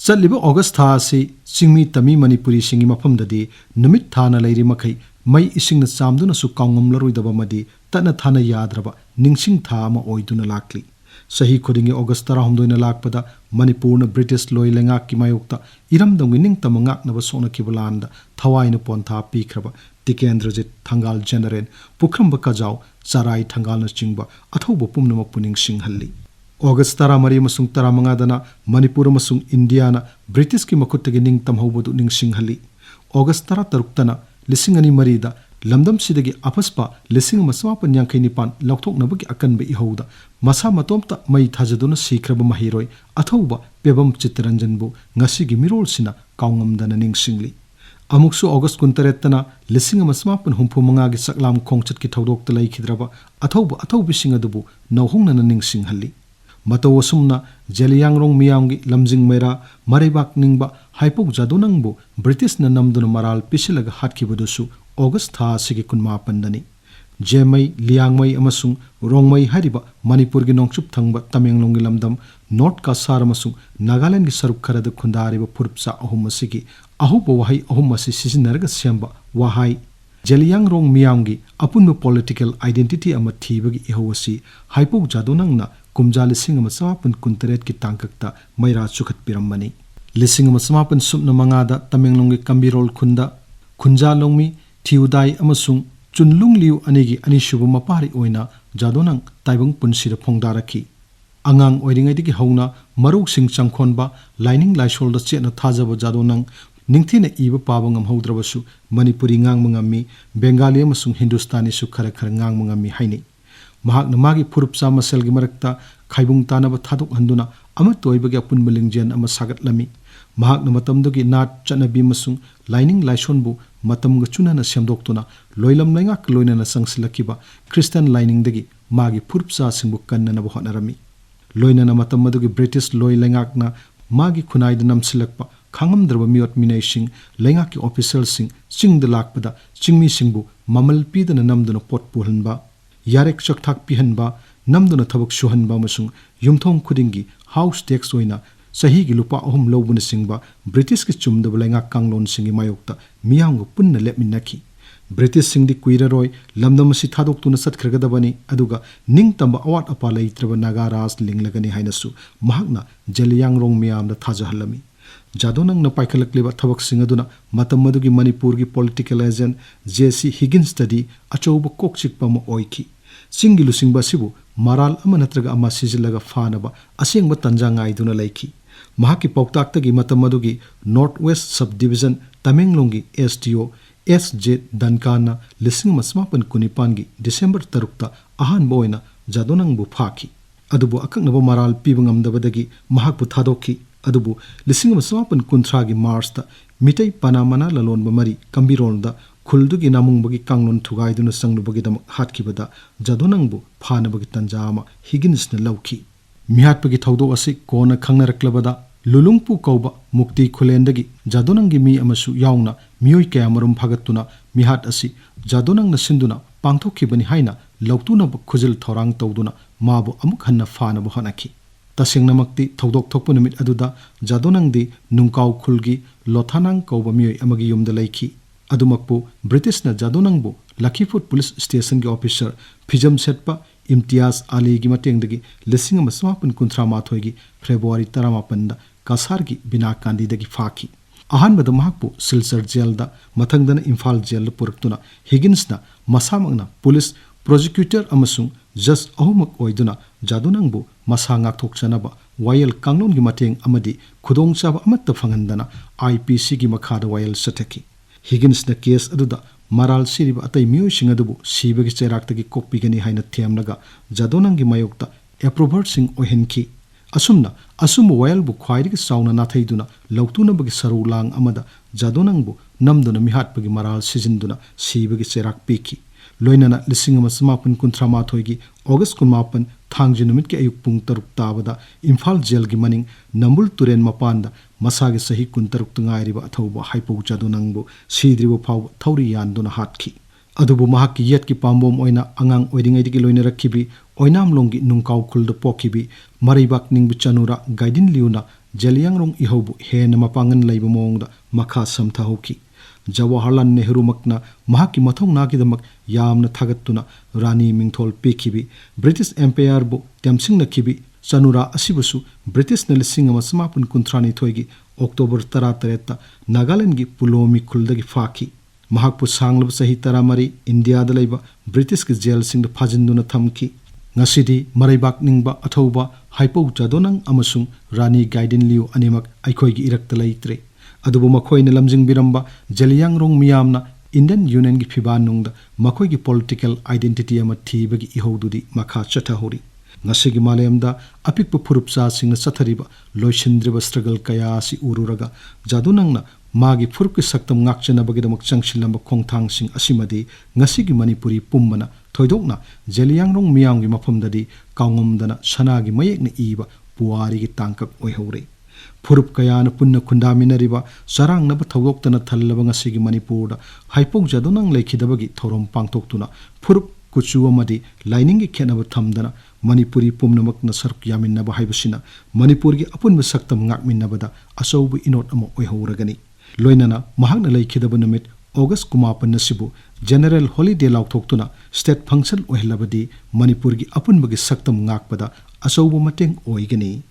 ꯆꯠꯂꯤꯕ ꯑꯣꯒꯁ ꯊꯥ ꯑꯁꯤ ꯆꯤꯡꯃꯤ ꯇꯝꯃꯤ ꯃꯅꯤꯄꯨꯔꯤꯁꯤꯡꯒꯤ ꯃꯐꯝꯗꯗꯤ ꯅꯨꯃꯤꯠ ꯊꯥꯅ ꯂꯩꯔꯤ ꯃꯈꯩ ꯃꯩ ꯏꯁꯤꯡꯅ ꯆꯥꯝꯗꯨꯅꯁꯨ ꯀꯥꯎꯉꯝꯂꯔꯣꯏꯗꯕ ꯑꯃꯗꯤ ꯇꯠꯅ ꯊꯥꯅ ꯌꯥꯗ꯭ꯔꯕ ꯅꯤꯡꯁꯤꯡ ꯊꯥ ꯑꯃ ꯑꯣꯏꯗꯨꯅ ꯂꯥꯛꯂꯤ꯫ ꯆꯍꯤ ꯈꯨꯗꯤꯡꯒꯤ ꯑꯣꯒꯁ 19ꯅ ꯂꯥꯛꯄꯗ ꯃꯅꯤꯄꯨꯔꯅ ꯕ꯭ꯔꯤꯇꯤꯁ ꯂꯣꯏ ꯂꯩꯉꯥꯛꯀꯤ ꯃꯥꯌꯣꯛꯇ ꯏꯔꯝꯗꯝꯒꯤ ꯅꯤꯡꯇꯝꯕ ꯉꯥꯛꯅꯕ ꯁꯣꯛꯅꯈꯤꯕ ꯂꯥꯟꯗ ꯊꯋꯥꯏꯅ ꯄꯣꯟꯊꯥ ꯄꯤꯈ꯭ꯔꯕ ꯇꯤꯀꯦꯟꯗ꯭ꯔꯖꯤꯠ, ꯊꯪꯒꯥꯜ ꯖꯦꯅꯔꯦꯜ, ꯄꯨꯈ꯭ꯔꯝꯕ ꯀꯖꯥꯎ, ꯆꯔꯥꯏ ꯊꯪꯒꯥꯜꯅꯆꯤꯡꯕ ꯑꯊꯧꯕ ꯄꯨꯝꯅꯃꯛꯄꯨ ꯅꯤꯡꯁꯤꯡꯍꯜꯂꯤ꯫ ꯑꯣꯒꯁ 13 ꯑꯃꯁꯨꯡ 15ꯗꯅ ꯃꯅꯤꯄꯨꯔ ꯑꯃꯁꯨꯡ ꯏꯟꯗꯤꯌꯥꯅ ꯕ꯭ꯔꯤꯇꯤꯁꯀꯤ ꯃꯈꯨꯠꯇꯒꯤ ꯅꯤꯡꯇꯝꯍꯧꯕꯗꯨ ꯅꯤꯡꯁꯤꯡꯍꯜꯂꯤ꯫ ꯑꯣꯒꯁ 13ꯇꯅ 2002ꯗ ꯂꯝꯗꯝꯁꯤꯗꯒꯤ ꯑꯄꯁꯄ 1959 ꯂꯧꯊꯣꯛꯅꯕꯒꯤ ꯑꯀꯟꯕ ꯏꯍꯧꯗ ꯃꯁꯥ ꯃꯇꯣꯝꯇ ꯃꯩ ꯊꯥꯖꯗꯨꯅ ꯁꯤꯈ꯭ꯔꯕ ꯃꯍꯩꯔꯣꯏ ꯑꯊꯧꯕ ꯄꯦꯕꯝ ꯆꯤꯠꯇꯔꯟꯖꯟꯕꯨ ꯉꯁꯤꯒꯤ ꯃꯤꯔꯣꯜꯁꯤꯅ ꯀꯥꯎꯉꯝꯗꯅ ꯅꯤꯡꯁꯤꯡꯂꯤ꯫ ꯑꯃꯨꯛꯁꯨ ꯑꯣꯒꯁ 19ꯇꯅ 1965ꯒꯤ ꯁꯛꯂꯥꯝ ꯈꯣꯡꯆꯠꯀꯤ ꯊꯧꯗꯣꯛꯇ ꯂꯩꯈꯤꯗ꯭ꯔꯕ ꯑꯊꯧꯕꯤꯁꯤꯡ ꯑꯗꯨꯕꯨ ꯅꯧꯍꯧꯅꯅ ꯅꯤꯡꯁꯤꯡꯍꯜꯂꯤ꯫ ꯃꯇꯧ ꯑꯁꯨꯝꯅ ꯖꯦꯂꯤꯌꯥꯡꯔꯣꯡ ꯃꯤꯌꯥꯝꯒꯤ ꯂꯝꯖꯤꯡ ꯃꯩꯔꯥ ꯃꯔꯩꯕꯥꯛ ꯅꯤꯡꯕ ꯍꯥꯏꯄꯧ ꯖꯥꯗꯣꯅꯪꯕꯨ ꯕ꯭ꯔꯤꯇꯤꯁꯅ ꯅꯝꯗꯨꯅ ꯃꯔꯥꯜ ꯄꯤꯁꯤꯜꯂꯒ ꯍꯥꯠꯈꯤꯕꯗꯨꯁꯨ ꯑꯣꯒꯁ ꯊꯥ ꯑꯁꯤꯒꯤ 19ꯗꯅꯤ꯫ ꯖꯦꯃꯩ, ꯂꯤꯌꯥꯡꯃꯩ ꯑꯃꯁꯨꯡ ꯔꯣꯡꯃꯩ ꯍꯥꯏꯔꯤꯕ ꯃꯅꯤꯄꯨꯔꯒꯤ ꯅꯣꯡꯆꯨꯞ ꯊꯪꯕ ꯇꯃꯦꯡꯂꯣꯡꯒꯤ ꯂꯝꯗꯝ, ꯅꯣꯔꯊ ꯀꯁꯥꯔ ꯑꯃꯁꯨꯡ ꯅꯥꯒꯥꯂꯦꯟꯒꯤ ꯁꯔꯨꯛ ꯈꯔꯗ ꯈꯨꯟꯗꯥꯔꯤꯕ ꯐꯨꯔꯨꯞꯆꯥ ꯑꯍꯨꯝ ꯑꯁꯤꯒꯤ ꯑꯍꯧꯕ ꯋꯥꯍꯩ ꯑꯍꯨꯝ ꯑꯁꯤ ꯁꯤꯖꯤꯟꯅꯔꯒ ꯁꯦꯝꯕ ꯋꯥꯍꯩ ꯖꯦꯂꯤꯌꯥꯡꯔꯣꯡ ꯃꯤꯌꯥꯝꯒꯤ ꯑꯄꯨꯟꯕ ꯄꯣꯂꯤꯇꯤꯀꯦꯜ ꯑꯥꯏꯗꯦꯟꯇꯤꯇꯤ ꯑꯃ ꯊꯤꯕꯒꯤ ꯏꯍꯧ ꯑꯁꯤ ꯍꯥꯏꯄꯧ ꯖꯥꯗꯣꯅꯪꯅ ꯀꯨꯝꯖꯥ 1918ꯒꯤ ꯇꯥꯡꯀꯛꯇ ꯃꯩꯔꯥ ꯆꯨꯈꯠꯄꯤꯔꯝꯕꯅꯤ꯫ 1905ꯗ ꯇꯃꯦꯡꯂꯣꯡꯒꯤ ꯀꯝꯕꯤꯔꯣꯜ ꯈꯨꯟꯗ ꯈꯨꯟꯖꯥꯂꯧꯃꯤ ꯊꯤꯎꯗꯥꯏ ꯑꯃꯁꯨꯡ ꯆꯨꯟꯂꯨꯡꯂꯤꯎ ꯑꯅꯤꯒꯤ ꯑꯅꯤꯁꯨꯕ ꯃꯄꯥꯔꯤ ꯑꯣꯏꯅ ꯖꯥꯗꯣꯅꯪ ꯇꯥꯏꯕꯪ ꯄꯨꯟꯁꯤꯗ ꯐꯣꯡꯗꯥꯔꯛꯈꯤ꯫ ꯑꯉꯥꯡ ꯑꯣꯏꯔꯤꯉꯩꯗꯒꯤ ꯍꯧꯅ ꯃꯔꯧꯁꯤꯡ ꯆꯪꯈꯣꯟꯕ, ꯂꯥꯏꯅꯤꯡ ꯂꯥꯏꯁꯣꯜꯗ ꯆꯦꯠꯅ ꯊꯥꯖꯕ ꯖꯥꯗꯣꯅꯪ ꯅꯤꯡꯊꯤꯅ ꯏꯕ ꯄꯥꯕ ꯉꯝꯍꯧꯗ꯭ꯔꯕꯁꯨ ꯃꯅꯤꯄꯨꯔꯤ ꯉꯥꯡꯕ ꯉꯝꯃꯤ, ꯕꯦꯡꯒꯥꯂꯤ ꯑꯃꯁꯨꯡ ꯍꯤꯟꯗꯨꯁꯇꯥꯅꯤꯁꯨ ꯈꯔ ꯉꯥꯡꯕ ꯉꯝꯃꯤ ꯍꯥꯏꯅꯩ꯫ ꯃꯍꯥꯛꯅ ꯃꯥꯒꯤ ꯐꯨꯔꯨꯞꯆꯥ ꯃꯁꯦꯜꯒꯤ ꯃꯔꯛꯇ ꯈꯥꯏꯕꯨꯡ ꯇꯥꯅꯕ ꯊꯥꯗꯣꯛꯍꯟꯗꯨꯅ ꯑꯃꯠꯇ ꯑꯣꯏꯕꯒꯤ ꯑꯄꯨꯟꯕ ꯂꯤꯡꯖꯦꯜ ꯑꯃ ꯁꯥꯒꯠꯂꯝꯃꯤ꯫ ꯃꯍꯥꯛꯅ ꯃꯇꯝꯗꯨꯒꯤ ꯅꯥꯠ ꯆꯠꯅꯕꯤ ꯑꯃꯁꯨꯡ ꯂꯥꯏꯅꯤꯡ ꯂꯥꯏꯁꯣꯟꯕꯨ ꯃꯇꯝꯒ ꯆꯨꯅꯅ ꯁꯦꯝꯗꯣꯛꯇꯨꯅ ꯂꯣꯏꯂꯝ ꯂꯩꯉꯥꯛꯀ ꯂꯣꯏꯅꯅ ꯆꯪꯁꯤꯜꯂꯛꯈꯤꯕ ꯈ꯭ꯔꯤꯁꯇꯟ ꯂꯥꯏꯅꯤꯡꯗꯒꯤ ꯃꯥꯒꯤ ꯐꯨꯔꯨꯞꯆꯥꯁꯤꯡꯕꯨ ꯀꯟꯅꯅꯕ ꯍꯣꯠꯅꯔꯝꯃꯤ꯫ ꯂꯣꯏꯅꯅ ꯃꯇꯝ ꯑꯗꯨꯒꯤ ꯕ꯭ꯔꯤꯇꯤꯁ ꯂꯣꯏ ꯂꯩꯉꯥꯛꯅ ꯃꯥꯒꯤ ꯈꯨꯟꯅꯥꯏꯗ ꯅꯝꯁꯤꯜꯂꯛꯄ ꯈꯥꯡꯉꯝꯗ꯭ꯔꯕ ꯃꯤꯑꯣꯠ ꯃꯤꯅꯩꯁꯤꯡ, ꯂꯩꯉꯥꯛꯀꯤ ꯑꯣꯐꯤꯁꯦꯜꯁꯤꯡ ꯆꯤꯡꯗ ꯂꯥꯛꯄꯗ ꯆꯤꯡꯃꯤꯁꯤꯡꯕꯨ ꯃꯃꯜ ꯄꯤꯗꯅ ꯅꯝꯗꯨꯅ ꯄꯣꯠ ꯄꯨꯍꯟꯕ, ꯌꯥꯔꯦꯛ ꯆꯥꯛꯊꯥꯛ ꯄꯤꯍꯟꯕ, ꯅꯝꯗꯨꯅ ꯊꯕꯛ ꯁꯨꯍꯟꯕ ꯑꯃꯁꯨꯡ ꯌꯨꯝꯊꯣꯡ ꯈꯨꯗꯤꯡꯒꯤ ꯍꯥꯎꯁ ꯇꯦꯛꯁ ꯑꯣꯏꯅ ꯆꯍꯤꯒꯤ ꯂꯨꯄꯥ 3 ꯂꯧꯕꯅꯆꯤꯡꯕ ꯕ꯭ꯔꯤꯇꯤꯁꯀꯤ ꯆꯨꯝꯗꯕ ꯂꯩꯉꯥꯛ ꯀꯥꯡꯂꯣꯟꯁꯤꯡꯒꯤ ꯃꯥꯌꯣꯛꯇ ꯃꯤꯌꯥꯝꯒ ꯄꯨꯟꯅ ꯂꯦꯞꯃꯤꯟꯅꯈꯤ꯫ ꯕ꯭ꯔꯤꯇꯤꯁꯁꯤꯡꯗꯤ ꯀꯨꯏꯔꯔꯣꯏ ꯂꯝꯗꯝ ꯑꯁꯤ ꯊꯥꯗꯣꯛꯇꯨꯅ ꯆꯠꯈ꯭ꯔꯒꯗꯕꯅꯤ ꯑꯗꯨꯒ ꯅꯤꯡꯇꯝꯕ ꯑꯋꯥꯠ ꯑꯄꯥ ꯂꯩꯇ꯭ꯔꯕ ꯅꯥꯒꯥ ꯔꯥꯖ ꯂꯤꯡꯂꯒꯅꯤ ꯍꯥꯏꯅꯁꯨ ꯃꯍꯥꯛꯅ ꯖꯦꯂꯤꯌꯥꯡꯔꯣꯡ ꯃꯤꯌꯥꯝꯗ ꯊꯥꯖꯍꯜꯂꯝꯃꯤ꯫ ꯖꯥꯗꯣꯅꯪꯅ ꯄꯥꯏꯈꯠꯂꯛꯂꯤꯕ ꯊꯕꯛꯁꯤꯡ ꯑꯗꯨꯅ ꯃꯇꯝ ꯑꯗꯨꯒꯤ ꯃꯅꯤꯄꯨꯔꯒꯤ ꯄꯣꯂꯤꯇꯤꯀꯦꯜ ꯑꯦꯖꯦꯟꯠ J.C. ꯍꯤꯒꯤꯟꯁꯇꯗꯤ ꯑꯆꯧꯕ ꯀꯣꯛ ꯆꯤꯛꯄ ꯑꯃ ꯑꯣꯏꯈꯤ꯫ ꯆꯤꯡꯒꯤ ꯂꯨꯆꯤꯡꯕ ꯑꯁꯤꯕꯨ ꯃꯔꯥꯜ ꯑꯃ ꯅꯠꯇ꯭ꯔꯒ ꯑꯃ ꯁꯤꯖꯤꯜꯂꯒ ꯐꯥꯅꯕ ꯑꯁꯦꯡꯕ ꯇꯟꯖꯥ ꯉꯥꯏꯗꯨꯅ ꯂꯩꯈꯤ꯫ ꯃꯍꯥꯛꯀꯤ ꯄꯥꯎꯇꯥꯛꯇꯒꯤ ꯃꯇꯝ ꯑꯗꯨꯒꯤ ꯅꯣꯔꯊ ꯋꯦꯁꯠ ꯁꯕ ꯗꯤꯕꯤꯖꯟ ꯇꯃꯦꯡꯂꯣꯡꯒꯤ S.D.O. S.J. ꯗꯟꯀꯥꯟꯅ 1919ꯒꯤ ꯗꯤꯁꯦꯝꯕꯔ 6ꯇ ꯑꯍꯥꯟꯕ ꯑꯣꯏꯅ ꯖꯥꯗꯣꯅꯪꯕꯨ ꯐꯥꯈꯤ꯫ ꯑꯗꯨꯕꯨ ꯑꯀꯛꯅꯕ ꯃꯔꯥꯜ ꯄꯤꯕ ꯉꯝꯗꯕꯗꯒꯤ ꯃꯍꯥꯛꯄꯨ ꯊꯥꯗꯣꯛꯈꯤ꯫ ꯑꯗꯨꯕꯨ 1919ꯒꯤ ꯃꯥꯔꯆꯇ ꯃꯤꯇꯩ ꯄꯅꯥ ꯃꯅꯥ ꯂꯂꯣꯟꯕ ꯃꯔꯤ ꯀꯝꯕꯤꯔꯣꯜꯗ ꯈꯨꯜꯗꯨꯒꯤ ꯅꯥꯃꯨꯡꯕꯒꯤ ꯀꯥꯡꯂꯣꯟ ꯊꯨꯒꯥꯏꯗꯨꯅ ꯆꯪꯂꯨꯕꯒꯤꯗꯃꯛ ꯍꯥꯠꯈꯤꯕꯗ ꯖꯥꯗꯣꯅꯪꯕꯨ ꯐꯥꯅꯕꯒꯤ ꯇꯟꯖꯥ ꯑꯃ ꯍꯤꯒꯤꯟꯁꯅ ꯂꯧꯈꯤ꯫ ꯃꯤꯍꯥꯠꯄꯒꯤ ꯊꯧꯗꯣꯛ ꯑꯁꯤ ꯀꯣꯟꯅ ꯈꯪꯅꯔꯛꯂꯕꯗ ꯂꯨꯂꯨꯡꯄꯨ ꯀꯧꯕ ꯃꯨꯛꯇꯤ ꯈꯨꯂꯦꯟꯗꯒꯤ ꯖꯥꯗꯣꯅꯪꯒꯤ ꯃꯤ ꯑꯃꯁꯨ ꯌꯥꯎꯅ ꯃꯤꯑꯣꯏ ꯀꯌꯥꯃꯔꯨꯝ ꯐꯥꯒꯠꯇꯨꯅ ꯃꯤꯍꯥꯠ ꯑꯁꯤ ꯖꯥꯗꯣꯅꯪꯅ ꯁꯤꯟꯗꯨꯅ ꯄꯥꯡꯊꯣꯛꯈꯤꯕꯅꯤ ꯍꯥꯏꯅ ꯂꯧꯇꯨꯅꯕ ꯈꯨꯖꯤꯜ ꯊꯧꯔꯥꯡ ꯇꯧꯗꯨꯅ ꯃꯥꯕꯨ ꯑꯃꯨꯛ ꯍꯟꯅ ꯐꯥꯅꯕ ꯍꯣꯠꯅꯈꯤ꯫ ꯇꯁꯦꯡꯅꯃꯛꯇꯤ ꯊꯧꯗꯣꯛ ꯊꯣꯛꯄ ꯅꯨꯃꯤꯠ ꯑꯗꯨꯗ ꯖꯥꯗꯣꯅꯪꯗꯤ ꯅꯨꯡꯀꯥꯎ ꯈꯨꯜꯒꯤ ꯂꯣꯊꯥꯅꯥꯡ ꯀꯧꯕ ꯃꯤꯑꯣꯏ ꯑꯃꯒꯤ ꯌꯨꯝꯗ ꯂꯩꯈꯤ꯫ ꯑꯗꯨꯃꯛꯄꯨ ꯕ꯭ꯔꯤꯇꯤꯁꯅ ꯖꯥꯗꯣꯅꯪꯕꯨ ꯂꯈꯤꯐꯨꯠ ꯄꯨꯂꯤꯁ ꯁ꯭ꯇꯦꯁꯟꯒꯤ ꯑꯣꯐꯤꯁꯔ ꯐꯤꯖꯝ ꯁꯦꯠꯄ ꯏꯝꯇꯤꯌꯥꯖ ꯑꯥꯂꯤꯒꯤ ꯃꯇꯦꯡꯗꯒꯤ 1919ꯒꯤ ꯐꯦꯕ꯭ꯔꯨꯋꯥꯔꯤ 18ꯗ ꯀꯁꯥꯔꯒꯤ ꯕꯤꯅꯥꯀꯥꯟꯗꯤꯗꯒꯤ ꯐꯥꯈꯤ꯫ ꯑꯍꯥꯟꯕꯗ ꯃꯍꯥꯛꯄꯨ ꯁꯤꯜꯆꯔ ꯖꯦꯜꯗ, ꯃꯊꯪꯗꯅ ꯏꯝꯐꯥꯜ ꯖꯦꯜꯗ ꯄꯨꯔꯛꯇꯨꯅ ꯍꯤꯒꯤꯟꯁꯅ ꯃꯁꯥꯃꯛꯅ ꯄꯨꯂꯤꯁ, ꯄ꯭ꯔꯣꯁꯤꯀ꯭ꯌꯨꯇꯔ ꯑꯃꯁꯨꯡ ꯖꯖ ꯑꯍꯨꯝꯃꯛ ꯑꯣꯏꯗꯨꯅ ꯖꯥꯗꯣꯅꯪꯕꯨ ꯃꯁꯥ ꯉꯥꯛꯊꯣꯛꯆꯅꯕ ꯋꯥꯌꯦꯜ ꯀꯥꯡꯂꯣꯟꯒꯤ ꯃꯇꯦꯡ ꯑꯃꯗꯤ ꯈꯨꯗꯣꯡꯆꯥꯕ ꯑꯃꯠꯇ ꯐꯪꯍꯟꯗꯅ IPCꯒꯤ ꯃꯈꯥꯗ ꯋꯥꯌꯦꯜ ꯆꯠꯊꯈꯤ꯫ ꯍꯤꯒꯤꯟꯁꯅ ꯀꯦꯁ ꯑꯗꯨꯗ ꯃꯔꯥꯜ ꯁꯤꯔꯤꯕ ꯑꯇꯩ ꯃꯤꯑꯣꯏꯁꯤꯡ ꯑꯗꯨꯕు ꯁꯤꯕꯒꯤ ꯆꯩꯔꯥꯛꯇꯒꯤ ꯀꯣꯛꯄꯤꯒꯅꯤ ꯍꯥꯏꯅ ꯊꯦꯝꯂꯒ ꯖꯥꯗꯣꯅꯪꯒꯤ ꯃꯥꯌꯣꯛꯇ ꯑꯦꯄ꯭ꯔꯨꯚꯔꯁꯤꯡ ꯑꯣꯏꯍꯟꯈꯤ꯫ ꯑꯁꯨꯝꯅ ꯑꯆꯨꯝꯕ ꯋꯥꯌꯦꯜꯕꯨ ꯈ꯭ꯋꯥꯏꯗꯒꯤ ꯆꯥꯎꯅ ꯅꯥꯊꯩꯗꯨꯅ ꯂꯧꯇꯨꯅꯕꯒꯤ ꯁꯔꯨ ꯂꯥꯡ ꯑꯃꯗ ꯖꯥꯗꯣꯅꯪꯕꯨ ꯅꯝꯗꯨꯅ ꯃꯤꯍꯥꯠꯄꯒꯤ ꯃꯔꯥꯜ ꯁꯤꯖꯤꯟꯗꯨꯅ ꯁꯤꯕꯒꯤ ꯆꯩꯔꯥꯛ ꯄꯤꯈꯤ꯫ ꯂꯣꯏꯅꯅ 1919ꯒꯤ ꯑꯣꯒꯁꯠ 19 ꯊꯥꯡꯖ ꯅꯨꯃꯤꯠꯀꯤ ꯑꯌꯨꯛ ꯄꯨꯡ 6 ꯇꯥꯕꯗ ꯏꯝꯐꯥꯜ ꯖꯦꯜꯒꯤ ꯃꯅꯤꯡ ꯅꯝꯕꯨꯜ ꯇꯨꯔꯦꯟ ꯃꯄꯥꯟꯗ ꯃꯁꯥꯒꯤ ꯆꯍꯤ 16ꯇ ꯉꯥꯏꯔꯤꯕ ꯑꯊꯧꯕ ꯍꯥꯏꯄꯧ ꯖꯥꯗꯣꯅꯪꯕꯨ ꯁꯤꯗ꯭ꯔꯤꯕ ꯐꯥꯎꯕ ꯊꯧꯔꯤ ꯌꯥꯟꯗꯨꯅ ꯍꯥꯠꯈꯤ꯫ ꯑꯗꯨꯕꯨ ꯃꯍꯥꯛꯀꯤ ꯌꯦꯠꯀꯤ ꯄꯥꯝꯕꯣꯝ ꯑꯣꯏꯅ ꯑꯉꯥꯡ ꯑꯣꯏꯔꯤꯉꯩꯗꯒꯤ ꯂꯣꯏꯅꯔꯛꯈꯤꯕꯤ, ꯑꯣꯏꯅꯥꯝꯂꯣꯡꯒꯤ ꯅꯨꯡꯀꯥꯎ ꯈꯨꯜꯗ ꯄꯣꯛꯈꯤꯕꯤ ꯃꯔꯩꯕꯥꯛ ꯅꯤꯡꯕ ꯆꯅꯨꯔꯥ ꯒꯥꯏꯗꯤꯟꯂꯤꯎꯅ Jeliyangrong Ehoubu hena mapangan laiba mawngda makha samthahokhi. Jawaharlal Nehru makna mahaki mathong nagidamak yamna thagattuna Rani Mingthol pekibi British Empire bu temsingna kibi chanura asibusu British na lising ama samapun kuntrani thoigi October 13 Nagaland gi Pulomi khuldagi faki. Mahakpu sanglab sahi taramari India da laiba British ki jail sing da phajinduna thamki. Ngasidi maraibak ningba athauba Haipou Jadonang amasung Rani Gaiden Liu animak aikhoi gi irakta laitre. Adubu makhoi na lamjing biramba Jeliyangrong miyamna Indian Union gi phiban nungda makhoi gi political identity ama thibagi ihodudi makha chathahori. Ngasigi malayamda apikpa phurupsa singna chathariba loisindriba struggle kaya si ururaga Jadonangna magi phurupki saktam ngakchanabagidamak changshilamba khongthang sing asimadi ngasigi Manipuri pummana thoidokna Jeliyangrong miyamgi mafamdadi kaungomdana sanagi mayekna iba puwari gi tangkak oihore. Phurup kayana punna khundaminariba sarangnaba thawdoktana thallaba ngasigi Manipurda Haipou Jadonang leikhidabagi thorom pangtoktuna phurup kuchu amadi liningi khenaba thamdana Manipuri pumnamakna saruk yaminaba haibasina Manipurgi apunba saktam ngakminnabada asaubu inot ama oihoragani. Loinana mahakna leikhidaba numit August 18 nasibu General Holiday laukthoktuna state function oihlabadi Manipurgi apunbagi saktam ngakpada asaubu mateng oigani.